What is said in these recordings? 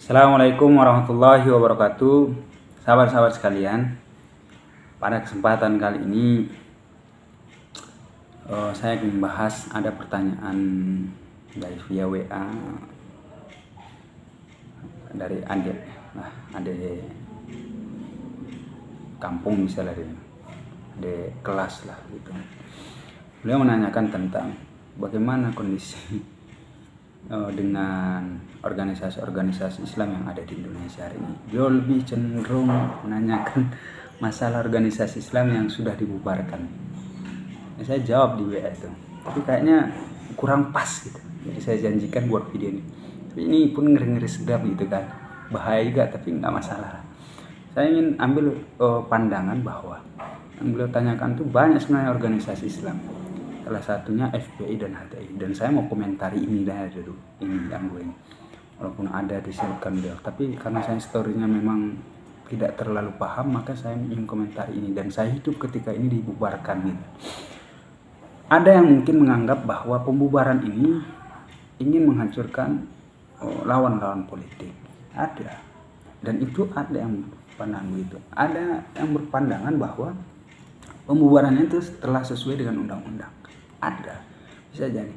Assalamualaikum warahmatullahi wabarakatuh. Sahabat-sahabat sekalian, pada kesempatan kali ini saya ingin membahas ada pertanyaan dari via WA dari adik kampung, misalnya adik kelas lah gitu. Beliau menanyakan tentang bagaimana kondisi dengan organisasi-organisasi Islam yang ada di Indonesia hari ini. Beliau lebih cenderung menanyakan masalah organisasi Islam yang sudah dibubarkan. Saya jawab di WA itu, tapi kayaknya kurang pas gitu. Jadi saya janjikan buat video ini. Tapi ini pun ngeri-ngeri sedap gitu kan. Bahaya juga, tapi nggak masalah. Saya ingin ambil pandangan bahwa yang beliau tanyakan tuh banyak sebenarnya organisasi Islam. Salah satunya FPI dan HTI, dan saya mau komentari ini dulu, ini yang gue ini. Walaupun ada disebutkan beliau, tapi karena saya storynya memang tidak terlalu paham, maka saya ingin komentari ini, dan saya hidup ketika ini dibubarkan gitu. Ada yang mungkin menganggap bahwa pembubaran ini ingin menghancurkan lawan-lawan politik, ada, dan itu ada yang berpandangan begitu. Ada yang berpandangan bahwa pembubarannya itu telah sesuai dengan undang-undang. Ada, bisa jadi.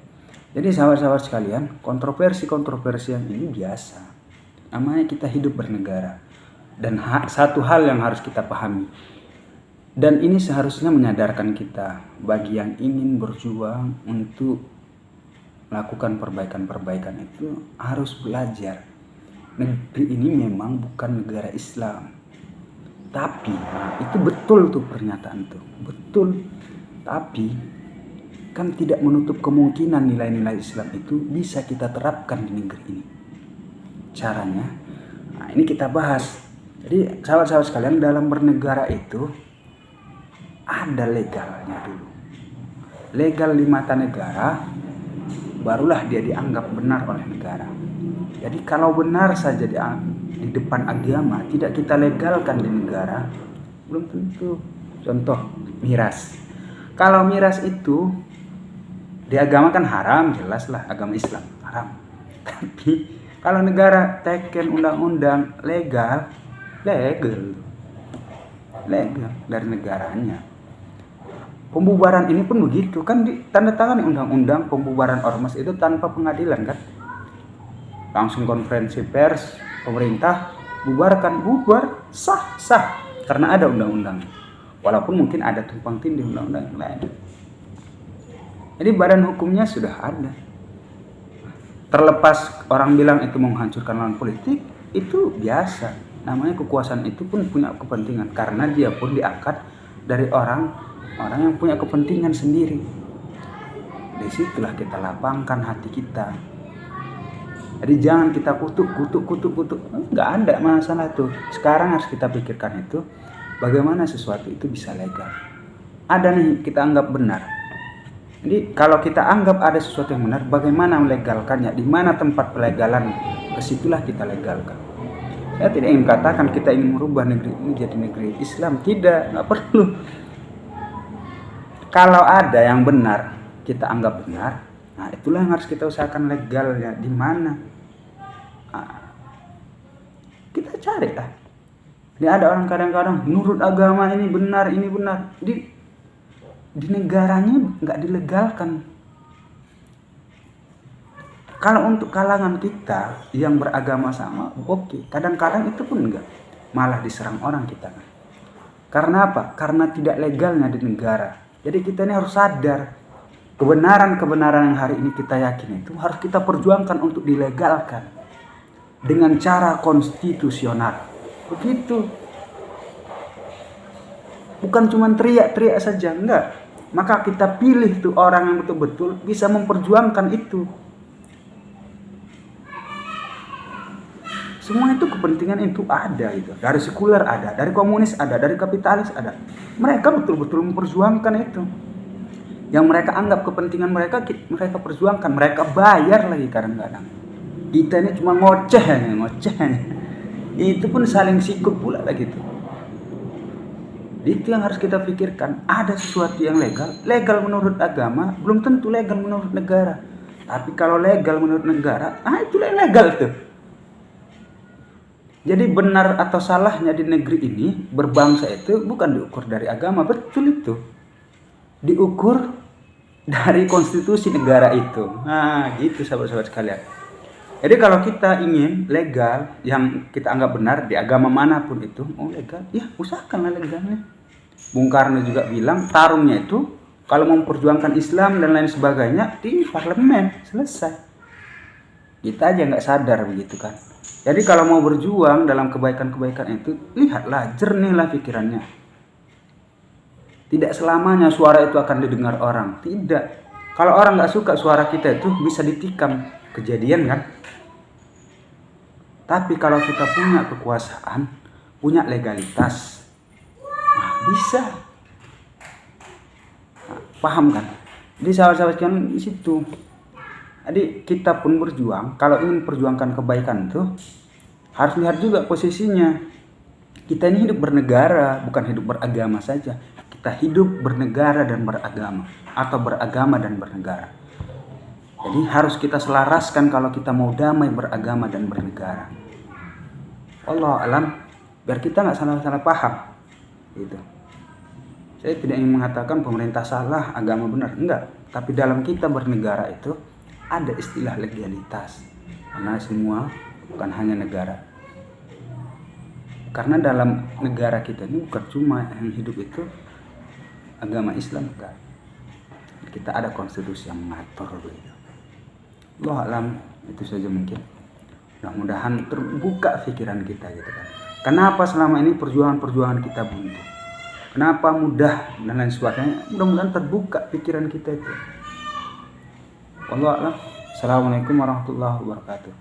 Jadi sahabat-sahabat sekalian, kontroversi yang ini biasa. Namanya kita hidup bernegara. Dan satu hal yang harus kita pahami, dan ini seharusnya menyadarkan kita bagi yang ingin berjuang untuk melakukan perbaikan-perbaikan, itu harus belajar. Negeri ini memang bukan negara Islam. Tapi itu betul tuh pernyataan tuh, betul. Tapi kan tidak menutup kemungkinan nilai-nilai Islam itu bisa kita terapkan di negeri ini. Caranya, ini kita bahas. Jadi sahabat-sahabat sekalian, dalam bernegara itu ada legalnya dulu. Legal di mata negara, barulah dia dianggap benar oleh negara. Jadi kalau benar saja di depan agama tidak kita legalkan di negara, belum tentu. Contoh miras. Kalau miras itu di agama kan haram, jelas lah, agama Islam haram. Tapi kalau negara teken undang-undang legal dari negaranya. Pembubaran ini pun begitu kan, ditandatangani undang-undang pembubaran ormas itu tanpa pengadilan kan. Langsung konferensi pers, pemerintah bubar, sah karena ada undang-undang. Walaupun mungkin ada tumpang tindih undang-undang yang lain. Jadi badan hukumnya sudah ada. Terlepas orang bilang itu menghancurkan lawan politik, itu biasa. Namanya kekuasaan itu pun punya kepentingan, karena dia pun diangkat dari orang yang punya kepentingan sendiri. Disitulah kita lapangkan hati kita. Jadi jangan kita kutuk. Nggak ada masalah tuh. Sekarang harus kita pikirkan itu, bagaimana sesuatu itu bisa legal. Ada nih kita anggap benar. Jadi kalau kita anggap ada sesuatu yang benar, bagaimana melegalkannya? Di mana tempat pelegalannya? Kesitulah kita legalkan. Saya tidak ingin katakan kita ingin merubah negeri ini jadi negeri Islam. Tidak, nggak perlu. Kalau ada yang benar, kita anggap benar. Nah, itulah yang harus kita usahakan legalnya. Di mana? Kita cari lah. Ini ada orang kadang-kadang menurut agama ini benar. Di negaranya nggak dilegalkan. Kalau untuk kalangan kita yang beragama sama, oke. Kadang-kadang itu pun enggak, malah diserang orang kita kan. Karena apa? Karena tidak legalnya di negara. Jadi kita ini harus sadar, kebenaran yang hari ini kita yakin itu harus kita perjuangkan untuk dilegalkan dengan cara konstitusional. Begitu. Bukan cuma teriak-teriak saja, enggak. Maka kita pilih tuh orang yang betul-betul bisa memperjuangkan itu. Semua itu kepentingan itu ada gitu. Dari sekuler ada, dari komunis ada, dari kapitalis ada. Mereka betul-betul memperjuangkan itu. Yang mereka anggap kepentingan mereka perjuangkan. Mereka bayar lagi kadang-kadang. Kita ini cuma ngoceh. Itu pun saling sikut pula lah gitu. Itu yang harus kita pikirkan. Ada sesuatu yang legal menurut agama, belum tentu legal menurut negara. Tapi kalau legal menurut negara, itulah yang legal tuh. Jadi benar atau salahnya di negeri ini berbangsa itu bukan diukur dari agama, betul itu. Diukur dari konstitusi negara itu. Nah, gitu sahabat-sahabat sekalian. Jadi kalau kita ingin legal yang kita anggap benar di agama manapun itu, legal, ya usahakanlah legalnya. Bung Karno juga bilang tarungnya itu kalau memperjuangkan Islam dan lain sebagainya di parlemen, selesai. Kita aja nggak sadar begitu kan. Jadi kalau mau berjuang dalam kebaikan-kebaikan itu, lihatlah, jernihlah pikirannya. Tidak selamanya suara itu akan didengar orang. Tidak. Kalau orang nggak suka suara kita itu bisa ditikam. Kejadian kan? Tapi kalau kita punya kekuasaan, punya legalitas, bisa. Nah, paham kan? Jadi sahabat-sahabat kan di situ. Jadi kita pun berjuang, kalau ingin perjuangkan kebaikan itu harus lihat juga posisinya. Kita ini hidup bernegara, bukan hidup beragama saja. Kita hidup bernegara dan beragama, atau beragama dan bernegara. Jadi harus kita selaraskan kalau kita mau damai beragama dan bernegara. Allah alam, biar kita nggak salah-salah paham. Gitu. Saya tidak ingin mengatakan pemerintah salah, agama benar, enggak. Tapi dalam kita bernegara itu ada istilah legalitas, karena semua bukan hanya negara. Karena dalam negara kita ini bukan cuma yang hidup itu agama Islam, bukan. Kita ada konstitusi yang mengatur begitu. Allah alam, itu saja mungkin. Mudah-mudahan terbuka pikiran kita gitu kan. Kenapa selama ini perjuangan kita buntu? Kenapa mudah dan lain sebagainya? Mudah-mudahan terbuka pikiran kita itu. Wallahu a'lam. Assalamualaikum warahmatullahi wabarakatuh.